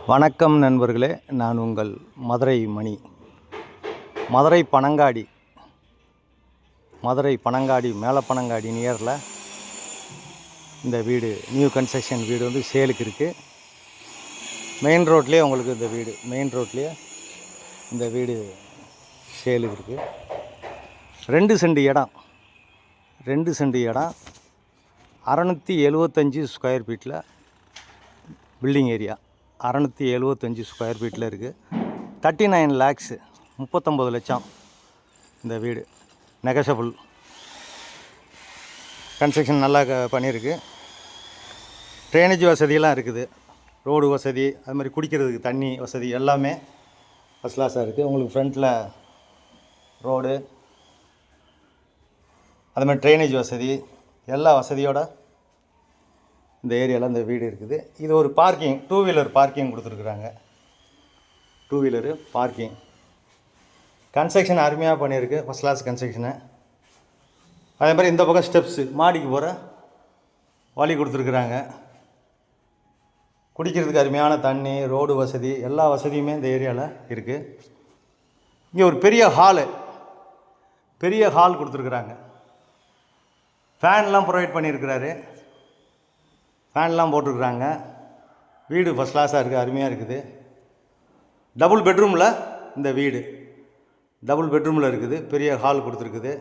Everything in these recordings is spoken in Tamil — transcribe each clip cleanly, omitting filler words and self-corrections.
வணக்கம் நண்பர்களே, நான் உங்கள் மதுரை மணி. மதுரை பனங்காடி மேலப்பனங்காடி நியரில் இந்த வீடு நியூ கன்ஸ்ட்ரக்ஷன் வீடு வந்து சேலுக்கு இருக்குது. மெயின் ரோட்லேயே உங்களுக்கு இந்த வீடு சேலுக்கு இருக்குது. 2 சென்ட் இடம் 675 ஸ்கொயர் ஃபீட்டில் பில்டிங் ஏரியா 675 ஸ்கொயர் ஃபீட்டில் இருக்குது. 39 லேக்ஸு 39 லட்சம் இந்த வீடு. நெகஷபிள் கன்ஸ்ட்ரக்ஷன் நல்லா பண்ணியிருக்கு. ட்ரைனேஜ் வசதியெல்லாம் இருக்குது. ரோடு வசதி, அது மாதிரி குடிக்கிறதுக்கு தண்ணி வசதி எல்லாமே ஃபஸ்ட் கிளாஸாக இருக்குது. உங்களுக்கு ஃப்ரண்ட்டில் ரோடு, அது மாதிரி ட்ரைனேஜ் வசதி, எல்லா வசதியோட இந்த ஏரியாவில் இந்த வீடு இருக்குது. இது ஒரு பார்க்கிங், 2 வீலர் பார்க்கிங் கொடுத்துருக்குறாங்க. 2 வீலரு பார்க்கிங். கன்ஸ்ட்ரக்ஷன் அருமையாக பண்ணியிருக்கு, ஃபஸ்ட் கிளாஸ் கன்ஸ்ட்ரக்ஷனு. அதே மாதிரி இந்த பக்கம் ஸ்டெப்ஸு, மாடிக்கு போகிற வழி கொடுத்துருக்குறாங்க. குடிக்கிறதுக்கு அருமையான தண்ணி, ரோடு வசதி, எல்லா வசதியுமே இந்த ஏரியாவில் இருக்குது. இங்கே ஒரு பெரிய ஹால் கொடுத்துருக்குறாங்க. ஃபேன்லாம் ப்ரொவைட் பண்ணியிருக்கிறாரு. ஃபேன்லாம் போட்டிருக்குறாங்க. வீடு ஃபஸ்ட் கிளாஸாக இருக்குது, அருமையாக இருக்குது. டபுள் பெட்ரூமில் இந்த வீடு இருக்குது. பெரிய ஹால் கொடுத்துருக்குது.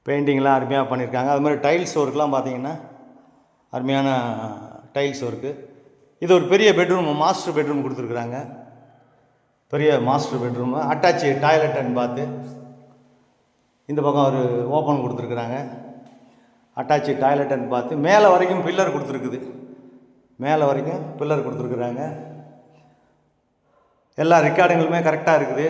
பெயிண்டிங்லாம் அருமையாக பண்ணியிருக்காங்க. அது மாதிரி டைல்ஸ் ஒர்க்லாம் பார்த்திங்கன்னா அருமையான டைல்ஸ் ஒர்க்கு. இது ஒரு பெரிய பெட்ரூம், மாஸ்டர் பெட்ரூம் கொடுத்துருக்குறாங்க. பெரிய master bedroom, attach toilet and bath. இந்த பக்கம் ஒரு ஓப்பன் கொடுத்துருக்குறாங்க, அட்டாச்சு டாய்லெட் அண்ட் பாத்து. மேலே வரைக்கும் பில்லர் கொடுத்துருக்குறாங்க. எல்லா ரெக்கார்டுங்களுமே கரெக்டாக இருக்குது.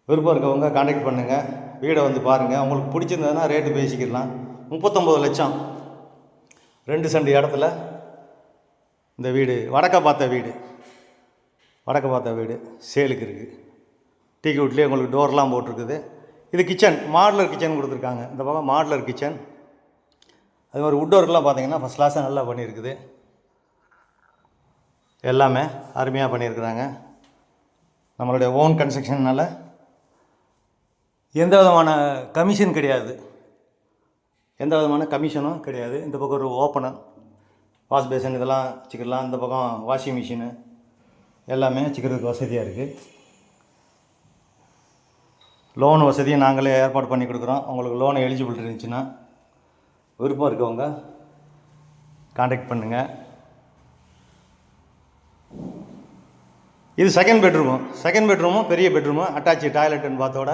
விருப்பம் இருக்கவங்க கான்டாக்ட் பண்ணுங்கள், வீடை வந்து பாருங்கள். உங்களுக்கு பிடிச்சிருந்ததுன்னா ரேட்டு பேசிக்கிடலாம். 39 லட்சம் 2 சென்ட் இடத்துல இந்த வீடு, வடக்க பார்த்த வீடு சேலுக்கு இருக்குது. டீக்கு வீட்லேயே உங்களுக்கு டோர்லாம் போட்டிருக்குது. இது கிச்சன், மாடுலர் கிச்சன் கொடுத்துருக்காங்க. இந்த பக்கம் மாடுலர் கிச்சன். அது மாதிரி வுட் ஒர்க்லாம் பார்த்தீங்கன்னா ஃபஸ்ட் கிளாஸாக நல்லா பண்ணியிருக்குது. எல்லாமே அருமையாக பண்ணியிருக்கிறாங்க. நம்மளுடைய ஓன் கன்ஸ்ட்ரக்ஷன்னால் எந்த விதமான கமிஷனும் கிடையாது. இந்த பக்கம் ஒரு ஓப்பனர், வாஷ் பேசன் இதெல்லாம் வச்சுக்கலாம். இந்த பக்கம் வாஷிங் மிஷினு எல்லாமே வச்சுக்கிறதுக்கு வசதியாக இருக்குது. லோன் வசதியை நாங்களே ஏற்பாடு பண்ணி கொடுக்குறோம். உங்களுக்கு லோன் எலிஜிபிள் இருந்துச்சுன்னா விருப்பம் இருக்கவங்க கான்டாக்ட் பண்ணுங்கள். இது செகண்ட் பெட்ரூமும் பெரிய பெட்ரூமு, அட்டாச்சு டாய்லெட் அண்ட் பாத்தோட.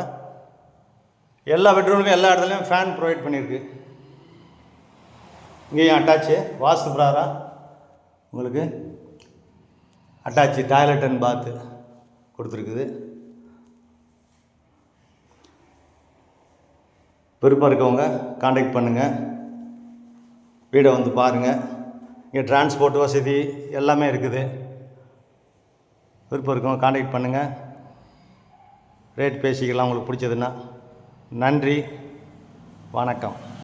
எல்லா பெட்ரூம்லையும் எல்லா இடத்துலையும் ஃபேன் ப்ரொவைட் பண்ணியிருக்கு. இங்கேயும் அட்டாச்சு வாஸ்து பிரகாரம் உங்களுக்கு அட்டாச்சு டாய்லெட் அண்ட் பாத்து கொடுத்துருக்குது. விருப்பம் இருக்கவங்க கான்டாக்ட் பண்ணுங்கள், வீடை வந்து பாருங்கள். இங்கே டிரான்ஸ்போர்ட் வசதி எல்லாமே இருக்குது. விருப்பம் இருக்கவங்க கான்டாக்ட் பண்ணுங்கள், ரேட் பேசிக்கலாம் உங்களுக்கு பிடிச்சதுன்னா. நன்றி, வணக்கம்.